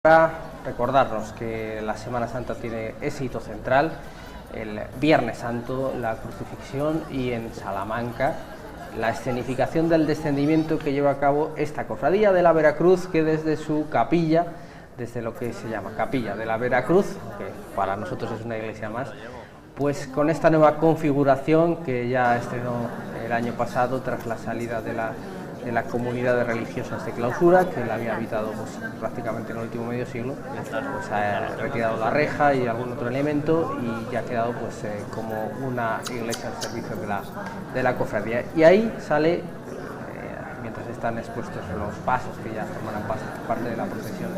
Para recordarnos que la Semana Santa tiene ese hito central, el Viernes Santo, la crucifixión, y en Salamanca la escenificación del descendimiento que lleva a cabo esta cofradía de la Veracruz, que desde su capilla, desde lo que se llama Capilla de la Veracruz, que para nosotros es una iglesia más, pues con esta nueva configuración que ya estrenó el año pasado tras la salida de la comunidad de religiosas de clausura, que la había habitado pues, prácticamente en el último medio siglo, pues ha retirado la reja y algún otro elemento y ya ha quedado pues, como una iglesia al servicio de la cofradía. Y ahí sale, mientras están expuestos los pasos que ya formarán parte de la procesión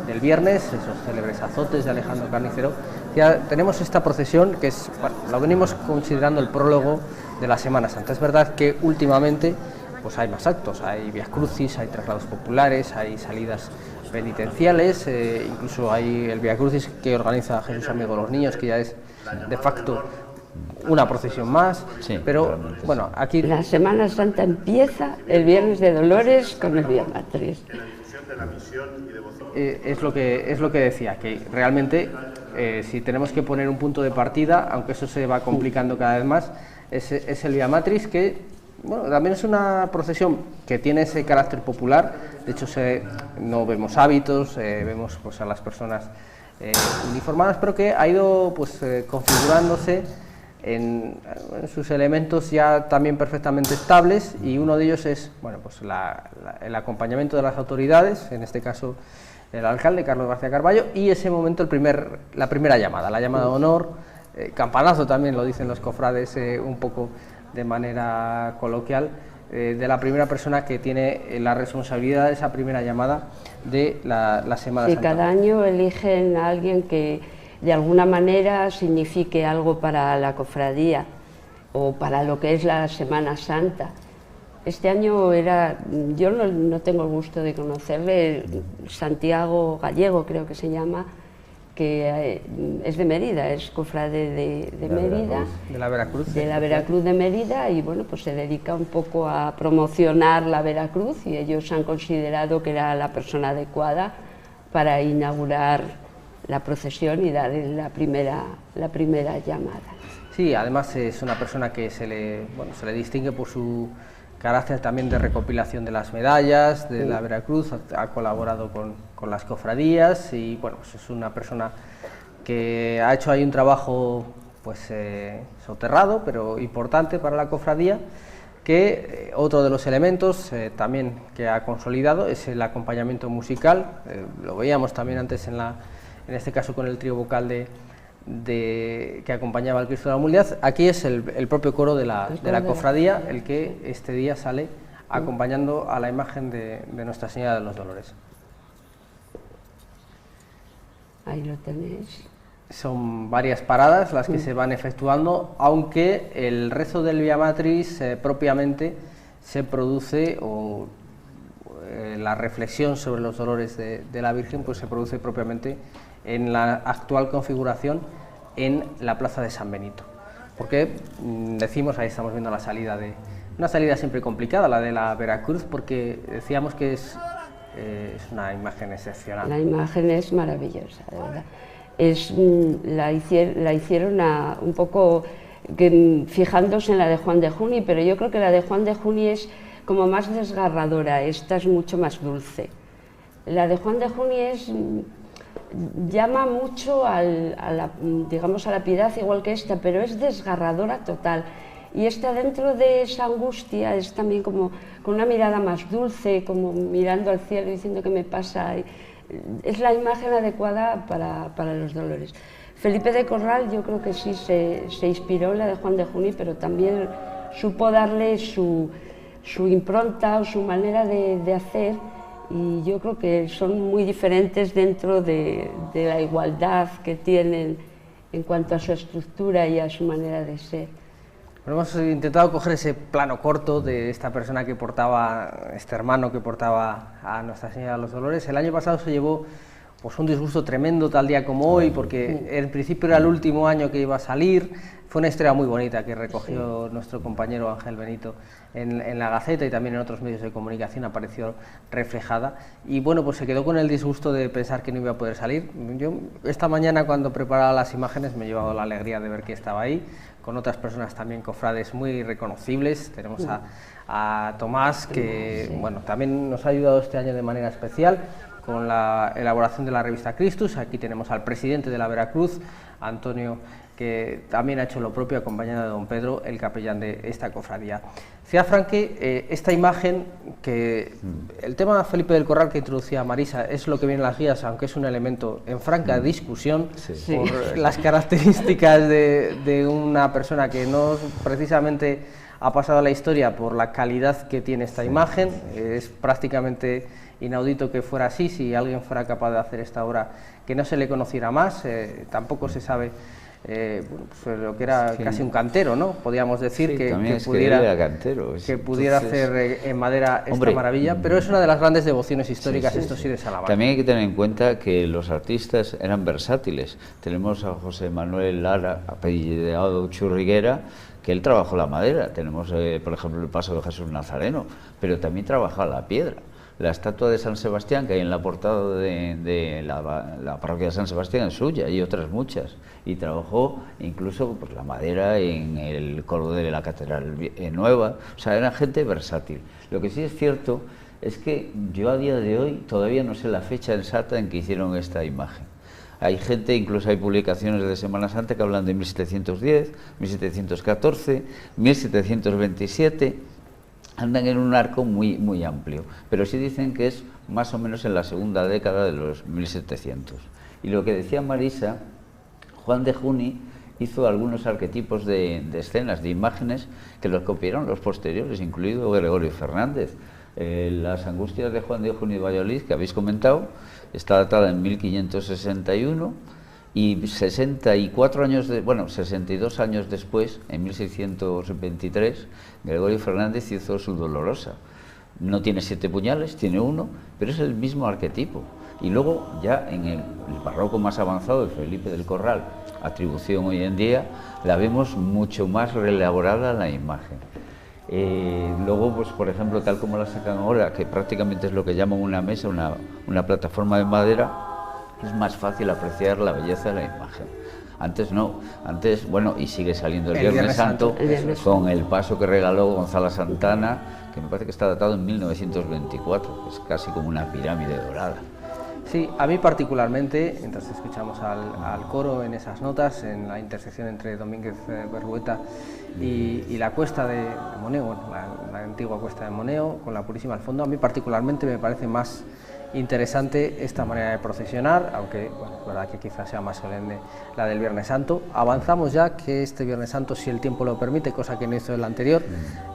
del viernes, esos célebres azotes de Alejandro Carnicero, ya tenemos esta procesión que es, bueno, la venimos considerando el prólogo de la Semana Santa. Es verdad que últimamente pues hay más actos, hay Vía Crucis, hay traslados populares, hay salidas penitenciales, incluso hay el Vía Crucis que organiza Jesús Amigo de los Niños, que ya es de facto una procesión más, sí, pero bueno, aquí... La Semana Santa empieza el Viernes de Dolores con el Vía Matriz. Es lo que decía, que realmente si tenemos que poner un punto de partida, aunque eso se va complicando cada vez más, es el Vía Matriz, que bueno, también es una procesión que tiene ese carácter popular. De hecho no vemos hábitos, vemos pues, a las personas uniformadas, pero que ha ido pues, configurándose en sus elementos ya también perfectamente estables, y uno de ellos es bueno, pues, el acompañamiento de las autoridades, en este caso el alcalde Carlos García Carballo, y ese momento la primera llamada, la llamada de honor, campanazo también lo dicen los cofrades un poco de manera coloquial, de la primera persona que tiene la responsabilidad de esa primera llamada de la Semana Santa. Cada año eligen a alguien que de alguna manera signifique algo para la cofradía o para lo que es la Semana Santa. Este año yo no tengo el gusto de conocerle, Santiago Gallego creo que se llama, que es de Mérida, es cofrade de Mérida, de la Veracruz. De la Veracruz de Mérida, y bueno, pues se dedica un poco a promocionar la Veracruz, y ellos han considerado que era la persona adecuada para inaugurar la procesión y dar la primera llamada. Sí, además es una persona que se le distingue por su carácter también de recopilación de las medallas de la Veracruz, ha colaborado con las cofradías, y bueno, pues es una persona que ha hecho ahí un trabajo pues soterrado pero importante para la cofradía, que otro de los elementos también que ha consolidado es el acompañamiento musical. Lo veíamos también antes en este caso con el trío vocal que acompañaba al Cristo de la Humildad. Aquí es el propio coro de la cofradía el que este día sale acompañando a la imagen de Nuestra Señora de los Dolores. Ahí lo tenéis. Son varias paradas las que se van efectuando, aunque el rezo del Vía Matriz propiamente se produce, o la reflexión sobre los dolores de la Virgen, pues se produce propiamente en la actual configuración en la plaza de San Benito. Porque decimos, ahí estamos viendo la salida una salida siempre complicada, la de la Veracruz, porque decíamos que es una imagen excepcional. La imagen es maravillosa, de verdad. La hicieron un poco fijándose en la de Juan de Juni, pero yo creo que la de Juan de Juni es como más desgarradora, esta es mucho más dulce. La de Juan de Juni llama mucho a la piedad, igual que esta, pero es desgarradora total. Y esta, dentro de esa angustia, es también como con una mirada más dulce, como mirando al cielo diciendo qué me pasa. Es la imagen adecuada para los dolores. Felipe de Corral yo creo que sí se inspiró en la de Juan de Juni, pero también supo darle su impronta o su manera de hacer, y yo creo que son muy diferentes dentro de la igualdad que tienen en cuanto a su estructura y a su manera de ser. Bueno, hemos intentado coger ese plano corto de esta persona este hermano que portaba a Nuestra Señora de los Dolores. El año pasado se llevó pues un disgusto tremendo tal día como hoy, porque en principio era el último año que iba a salir. Fue una historia muy bonita que recogió nuestro compañero Ángel Benito en la Gaceta, y también en otros medios de comunicación apareció reflejada, y bueno, pues se quedó con el disgusto de pensar que no iba a poder salir. Yo esta mañana, cuando preparaba las imágenes, me he llevado la alegría de ver que estaba ahí, con otras personas también cofrades muy reconocibles. Tenemos a Tomás, que bueno, también nos ha ayudado este año de manera especial con la elaboración de la revista Christus. Aquí tenemos al presidente de la Veracruz, Antonio, que también ha hecho lo propio, acompañado de don Pedro, el capellán de esta cofradía. Decía Franque, esta imagen, que el tema Felipe del Corral que introducía Marisa es lo que viene en las guías, aunque es un elemento en franca discusión por las características de una persona que no precisamente ha pasado a la historia por la calidad que tiene esta imagen. Es prácticamente inaudito que fuera así. Si alguien fuera capaz de hacer esta obra, que no se le conociera más. Tampoco se sabe pues lo que era casi un cantero, ¿no? Podríamos decir que pudiera hacer en madera esta maravilla, pero es una de las grandes devociones históricas, esto sí, de Salamanca. También hay que tener en cuenta que los artistas eran versátiles. Tenemos a José Manuel Lara, apellidado Churriguera, que él trabajó la madera. Tenemos, por ejemplo, el paso de Jesús Nazareno, pero también trabajaba la piedra. La estatua de San Sebastián, que hay en la portada de la parroquia de San Sebastián, es suya, y otras muchas. Y trabajó incluso pues, la madera en el coro de la Catedral Nueva. O sea, era gente versátil. Lo que sí es cierto es que yo a día de hoy todavía no sé la fecha exacta en que hicieron esta imagen. Hay gente, incluso hay publicaciones de Semana Santa que hablan de 1710, 1714, 1727... andan en un arco muy amplio, pero sí dicen que es más o menos en la segunda década de los 1700. Y lo que decía Marisa, Juan de Juni hizo algunos arquetipos de escenas, de imágenes, que los copiaron los posteriores, incluido Gregorio Fernández. Las Angustias de Juan de Juni de Valladolid, que habéis comentado, está datada en 1561, y 62 años después, en 1623, Gregorio Fernández hizo su Dolorosa. No tiene 7 puñales, tiene 1, pero es el mismo arquetipo. Y luego, ya en el barroco más avanzado de Felipe del Corral, atribución hoy en día, la vemos mucho más reelaborada la imagen. Luego, pues por ejemplo, tal como la sacan ahora, que prácticamente es lo que llaman una mesa, una plataforma de madera, es más fácil apreciar la belleza de la imagen. Antes no, antes, bueno, y sigue saliendo el Viernes Santo, con el paso que regaló Gonzalo Santana, que me parece que está datado en 1924, que es casi como una pirámide dorada. Sí, a mí particularmente, mientras escuchamos al coro en esas notas, en la intersección entre Domínguez Berrueta y la cuesta de Moneo, la antigua cuesta de Moneo, con la Purísima al fondo, a mí particularmente me parece más interesante esta manera de procesionar, aunque bueno, es verdad que quizás sea más solemne la del Viernes Santo. Avanzamos ya que este Viernes Santo, si el tiempo lo permite, cosa que no hizo el anterior,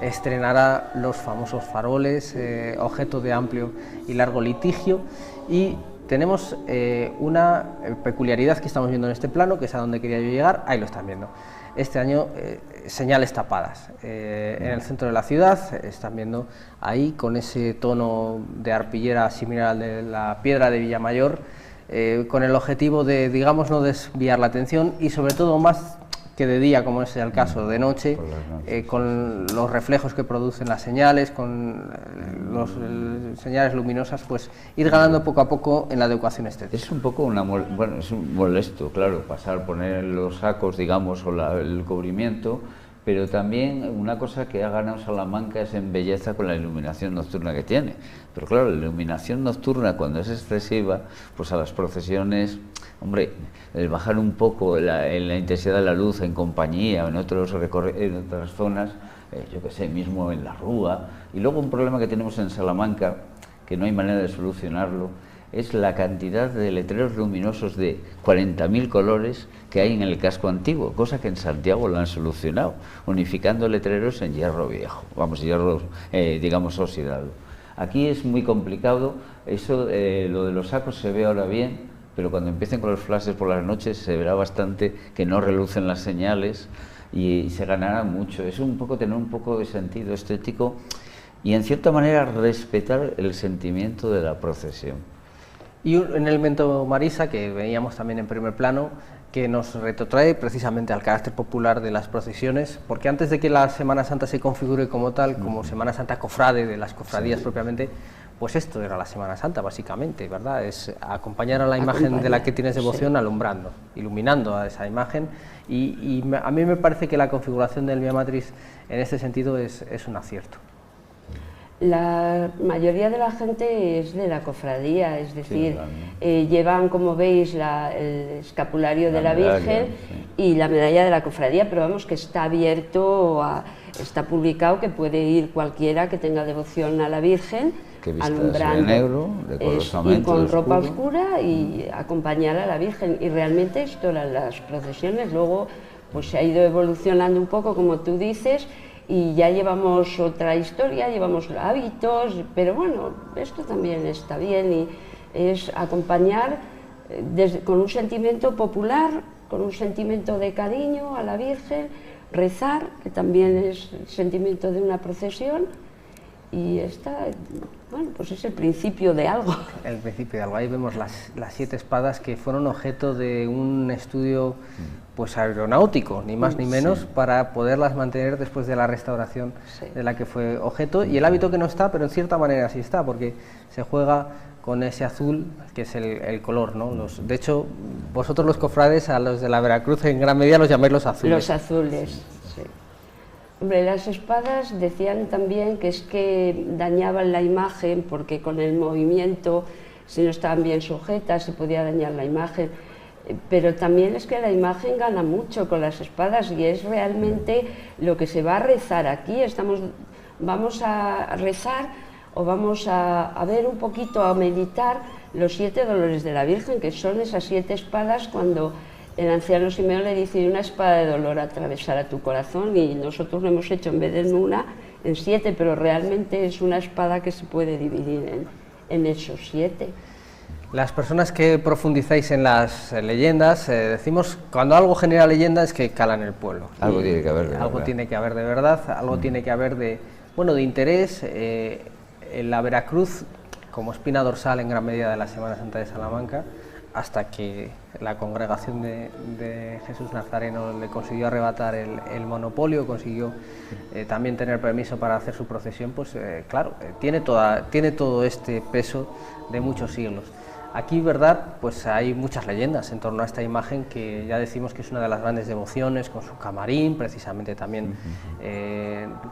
estrenará los famosos faroles, objeto de amplio y largo litigio, y tenemos una peculiaridad que estamos viendo en este plano, que es a donde quería yo llegar. Ahí lo están viendo. Este año señales tapadas en el centro de la ciudad, están viendo ahí con ese tono de arpillera similar al de la piedra de Villamayor, con el objetivo de, digamos, no desviar la atención, y sobre todo, más que de día, como es el caso, de noche, con los reflejos que producen las señales, con las señales luminosas, pues ir ganando poco a poco en la adecuación estética. Es un poco bueno, es un molesto, claro, poner los sacos, digamos, o el cubrimiento, pero también una cosa que ha ganado Salamanca es en belleza con la iluminación nocturna que tiene. Pero claro, la iluminación nocturna, cuando es excesiva, pues a las procesiones, hombre, el bajar un poco la intensidad de la luz en compañía, en otras zonas, yo que sé, mismo en la Rúa. Y luego un problema que tenemos en Salamanca, que no hay manera de solucionarlo, es la cantidad de letreros luminosos de 40.000 colores que hay en el casco antiguo, cosa que en Santiago lo han solucionado, unificando letreros en hierro viejo, hierro, digamos, oxidado. Aquí es muy complicado, eso, lo de los sacos se ve ahora bien, pero cuando empiecen con los flashes por las noches se verá bastante que no relucen las señales y se ganará mucho. Es un poco tener un poco de sentido estético y en cierta manera respetar el sentimiento de la procesión. Y un elemento, Marisa, que veíamos también en primer plano, que nos retrotrae precisamente al carácter popular de las procesiones, porque antes de que la Semana Santa se configure como tal, como Semana Santa cofrade de las cofradías propiamente, pues esto era la Semana Santa básicamente, ¿verdad? Es acompañar a la imagen de la que tienes devoción alumbrando, iluminando a esa imagen, y a mí me parece que la configuración del Vía Matriz en este sentido es un acierto. La mayoría de la gente es de la cofradía, es decir, llevan, como veis, el escapulario de la Virgen y la medalla de la cofradía, pero vamos, que está abierto, está publicado, que puede ir cualquiera que tenga devoción a la Virgen, alumbrando, de negro, y con ropa oscura y acompañar a la Virgen. Y realmente esto eran las procesiones, luego pues se ha ido evolucionando un poco, como tú dices, y ya llevamos otra historia, llevamos hábitos, pero bueno, esto también está bien, y es acompañar con un sentimiento popular, con un sentimiento de cariño a la Virgen, rezar, que también es el sentimiento de una procesión, y bueno, pues es el principio de algo. El principio de algo. Ahí vemos las 7 espadas que fueron objeto de un estudio pues aeronáutico, ni más ni menos, para poderlas mantener después de la restauración de la que fue objeto, y el hábito que no está, pero en cierta manera sí está, porque se juega con ese azul, que es el color, ¿no? De hecho, vosotros los cofrades, a los de la Veracruz, en gran medida los llamáis los azules. Los azules, sí. Hombre, las espadas decían también que es que dañaban la imagen, porque con el movimiento, si no estaban bien sujetas, se podía dañar la imagen, pero también es que la imagen gana mucho con las espadas, y es realmente lo que se va a rezar aquí. Vamos a rezar, o vamos a ver un poquito, a meditar los 7 dolores de la Virgen, que son esas 7 espadas cuando el anciano Simeón le dice: una espada de dolor atravesará tu corazón, y nosotros lo hemos hecho en vez de en una, en 7, pero realmente es una espada que se puede dividir en esos 7. Las personas que profundizáis en las leyendas, decimos, cuando algo genera leyenda es que cala en el pueblo. Algo tiene que haber de algo verdad. Tiene que haber de verdad, algo tiene que haber de interés. En la Veracruz, como espina dorsal en gran medida de la Semana Santa de Salamanca, hasta que la congregación de Jesús Nazareno le consiguió arrebatar el monopolio, consiguió también tener permiso para hacer su procesión, pues claro, tiene todo este peso de muchos siglos. Aquí, ¿verdad?, pues hay muchas leyendas en torno a esta imagen, que ya decimos que es una de las grandes devociones, con su camarín, precisamente también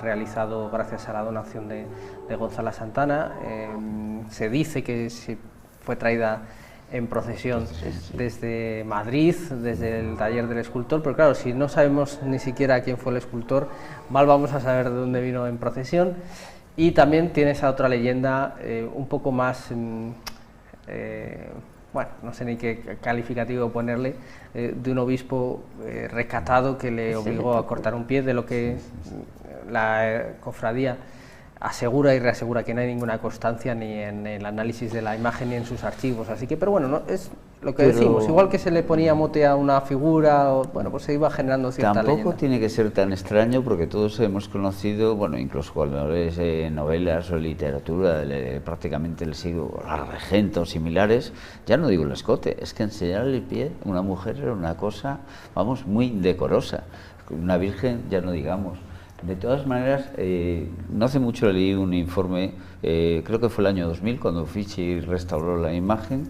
realizado gracias a la donación de Gonzalo Santana. Se dice que fue traída en procesión desde Madrid, desde el taller del escultor, pero claro, si no sabemos ni siquiera quién fue el escultor, mal vamos a saber de dónde vino en procesión. Y también tiene esa otra leyenda un poco más... bueno, no sé ni qué calificativo ponerle, de un obispo rescatado que le obligó a cortar un pie, de lo que la cofradía asegura y reasegura que no hay ninguna constancia ni en el análisis de la imagen ni en sus archivos, así que, pero bueno, no, es lo que decimos, igual que se le ponía mote a una figura, bueno, pues se iba generando cierta Tampoco leyenda. Tiene que ser tan extraño, porque todos hemos conocido, bueno, incluso cuando lees novelas o literatura prácticamente del siglo, la Regenta o similares, ya no digo el escote, es que enseñarle el pie a una mujer era una cosa, vamos, muy indecorosa. Una virgen, ya no digamos. De todas maneras, no hace mucho leí un informe, creo que fue el año 2000, cuando Uffizi restauró la imagen,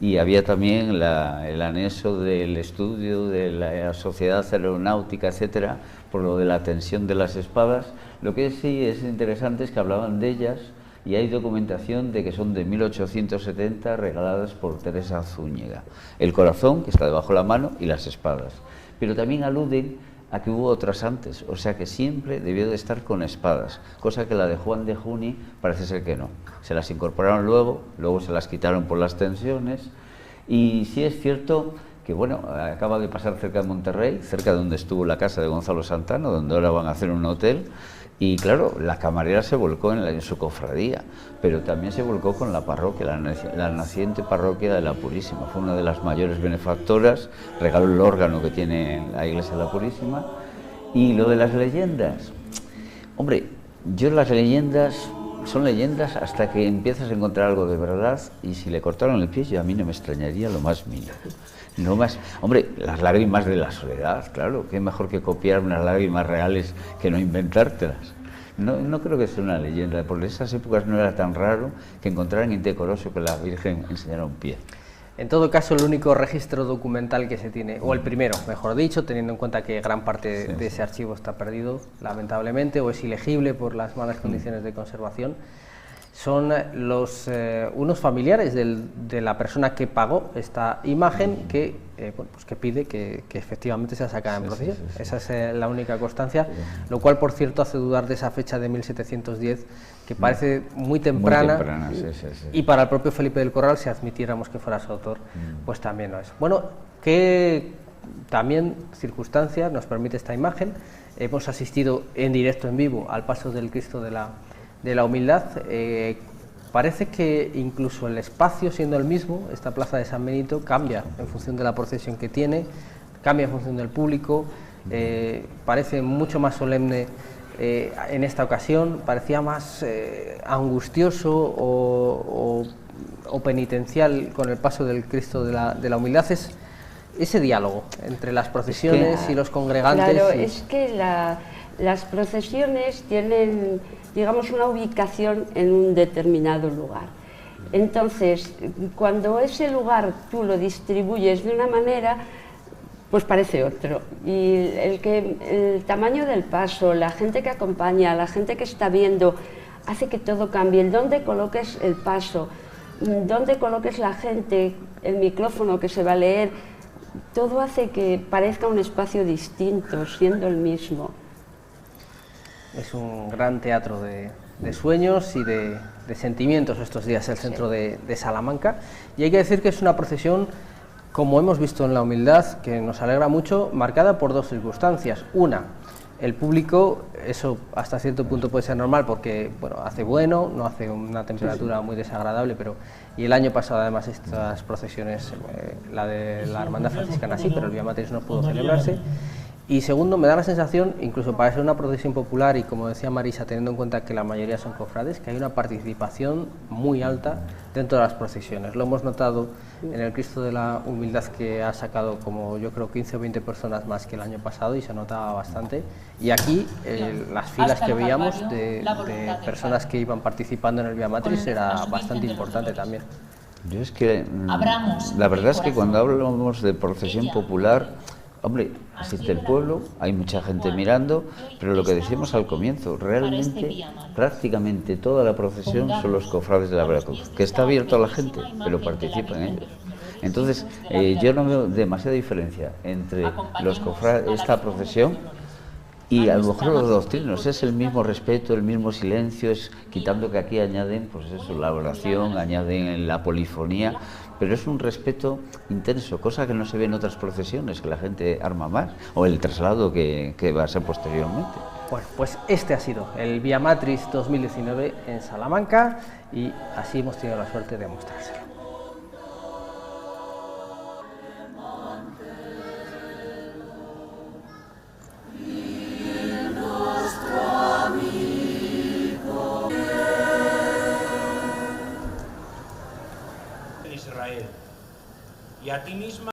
y había también el anexo del estudio de la sociedad aeronáutica, etcétera, por lo de la tensión de las espadas. Lo que sí es interesante es que hablaban de ellas, y hay documentación de que son de 1870, regaladas por Teresa Zúñiga. El corazón, que está debajo de la mano, y las espadas. Pero también aluden a que hubo otras antes, o sea que siempre debió de estar con espadas, cosa que la de Juan de Juni parece ser que no. Se las incorporaron luego se las quitaron por las tensiones, y sí es cierto que, bueno, acaba de pasar cerca de Monterrey, cerca de donde estuvo la casa de Gonzalo Santana, donde ahora van a hacer un hotel, y claro, la camarera se volcó en su cofradía, pero también se volcó con la parroquia, la naciente parroquia de la Purísima. Fue una de las mayores benefactoras, regaló el órgano que tiene la iglesia de la Purísima. Y lo de las leyendas, hombre, yo las leyendas son leyendas hasta que empiezas a encontrar algo de verdad, y si le cortaron el pie, yo a mí no me extrañaría lo más mínimo. No más, hombre, las lágrimas de la soledad, claro, qué mejor que copiar unas lágrimas reales que no inventártelas. No creo que sea una leyenda, por esas épocas no era tan raro que encontraran indecoroso que la Virgen enseñara un pie. En todo caso, el único registro documental que se tiene, o el primero, mejor dicho, teniendo en cuenta que gran parte de ese archivo está perdido, lamentablemente, o es ilegible por las malas condiciones de conservación, son unos familiares de la persona que pagó esta imagen que, pues que pide que efectivamente sea sacada en procesión. Esa es la única constancia, lo cual, por cierto, hace dudar de esa fecha de 1710, que parece muy temprana, y para el propio Felipe del Corral, si admitiéramos que fuera su autor, pues también no es. Bueno, que también circunstancia nos permite esta imagen. Hemos asistido en directo, en vivo, al paso del Cristo de la Humildad. Parece que incluso el espacio, siendo el mismo, esta plaza de San Benito, cambia en función de la procesión que tiene, cambia en función del público, parece mucho más solemne en esta ocasión, parecía más angustioso o penitencial con el paso del Cristo de la Humildad. Es ese diálogo entre las procesiones y los congregantes. Claro, es que las procesiones tienen, digamos, una ubicación en un determinado lugar. Entonces, cuando ese lugar tú lo distribuyes de una manera, pues parece otro. Y el tamaño del paso, la gente que acompaña, la gente que está viendo, hace que todo cambie. El dónde coloques el paso, dónde coloques la gente, el micrófono que se va a leer, todo hace que parezca un espacio distinto, siendo el mismo. Es un gran teatro de sueños y de sentimientos estos días, el centro de Salamanca. Y hay que decir que es una procesión, como hemos visto en la Humildad, que nos alegra mucho, marcada por dos circunstancias. Una, el público, eso hasta cierto punto puede ser normal porque hace bueno, no hace una temperatura muy desagradable, y el año pasado además estas procesiones, la de la Hermandad Franciscana sí, pero el Vía Matriz no pudo celebrarse. Y segundo, me da la sensación, incluso para ser una procesión popular, y como decía Marisa, teniendo en cuenta que la mayoría son cofrades, que hay una participación muy alta dentro de las procesiones. Lo hemos notado en el Cristo de la Humildad, que ha sacado como yo creo 15 o 20 personas más que el año pasado, y se notaba bastante. Y aquí las filas que veíamos de personas que iban participando en el Vía Matriz era bastante importante también. Yo es que la verdad es que cuando hablamos de procesión popular, hombre, asiste el pueblo, hay mucha gente mirando, pero lo que decíamos al comienzo, realmente prácticamente toda la procesión son los cofrades de la Veracruz, que está abierto a la gente, pero participan ellos. Entonces, yo no veo demasiada diferencia entre los cofrades, esta procesión, y a lo mejor los doctrinos, es el mismo respeto, el mismo silencio, es quitando que aquí añaden, pues eso, la oración, añaden la polifonía, pero es un respeto intenso, cosa que no se ve en otras procesiones, que la gente arma más, o el traslado que va a ser posteriormente. Bueno, pues este ha sido el Vía Matriz 2019 en Salamanca, y así hemos tenido la suerte de mostrárselo. Israel, y a ti misma